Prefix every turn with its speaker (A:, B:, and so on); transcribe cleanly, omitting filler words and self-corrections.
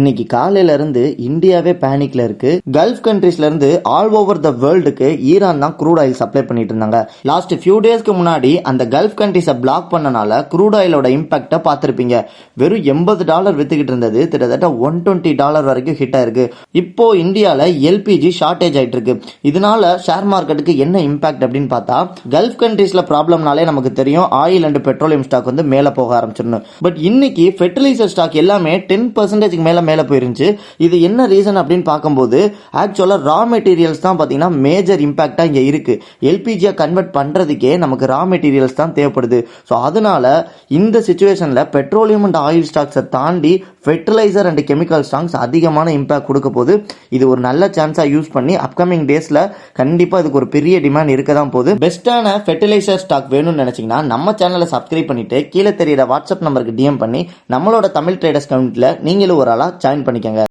A: இன்னைக்கு காலையில இருந்து இந்தியாவே பேனிக்ல இருக்கு. கல்ஃப் கண்ட்ரீஸ்ல இருந்து ஆல் ஓவர் த வேர்ல்டுக்கு ஈரான் தான் க்ரூட் ஆயில் சப்ளை பண்ணிட்டு இருந்தாங்க. லாஸ்ட் ஃபியூ டேஸ்க்கு முன்னாடி அந்த கல்ஃப் கண்ட்ரீஸை பிளாக் பண்ணனால க்ரூட் ஆயிலோட இம்பாக்ட பார்த்திருப்பீங்க. வெறும் $80 வித்துக்கிட்டு இருந்தது கிட்டத்தட்ட $120 வரைக்கும் ஹிட் ஆயிருக்கு. இப்போ இந்தியால எல்பிஜி ஷார்டேஜ் ஆயிட்டு இருக்கு. இதனால ஷேர் மார்க்கெட்டுக்கு என்ன இம்பாக்ட் அப்படின்னு பார்த்தா, கல்ஃப் கண்ட்ரீஸ்ல ப்ராப்ளம்னாலே நமக்கு தெரியும் ஆயில் அண்ட் பெட்ரோலியம் ஸ்டாக் வந்து மேல போக ஆரம்பிச்சிடணும். பட் இன்னைக்கு ஃபெர்டிலைசர் ஸ்டாக் எல்லாமே 10% மேல போயிருந்துச்சு. இது என்ன ரீசன் அப்படின்னு பார்க்கும்போது, ஆக்சுவலா ரா மெட்டீரியல்ஸ் தான் பாத்தீங்கன்னா மேஜர் இம்பாக்டா இங்க இருக்கு. எல்பிஜியா கன்வெர்ட் பண்றதுக்கே நமக்கு ரா மெட்டீரியல்ஸ் தான் தேவைப்படுது. ஸோ அதனால இந்த சிச்சுவேஷன்ல பெட்ரோலியம் அண்ட் ஆயில் ஸ்டாக்ஸை தாண்டி ஃபெர்டிலைசர் அண்ட் கெமிக்கல் ஸ்டாக்ஸ் அதிகமான இம்பாக்ட் கொடுக்க போது. இது ஒரு நல்ல சான்ஸா யூஸ் பண்ணி அப்கமிங் டேஸ்ல கண்டிப்பா இதுக்கு ஒரு பெரிய டிமாண்ட் இருக்க தான் போகுது. பெஸ்டான ஃபெர்டிலைசர் ஸ்டாக் வேணும்னு நினைச்சீங்கன்னா நம்ம சேனலை சப்ஸ்கிரைப் பண்ணிட்டு கீழே தெரியுற வாட்ஸ்அப் நம்பருக்கு டிஎம் பண்ணி நம்மளோட தமிழ் ட்ரேடர்ஸ் கம்யூனிட்டில நீங்களும் ஒரு ஆளா ஜாயின் பண்ணிக்கங்க.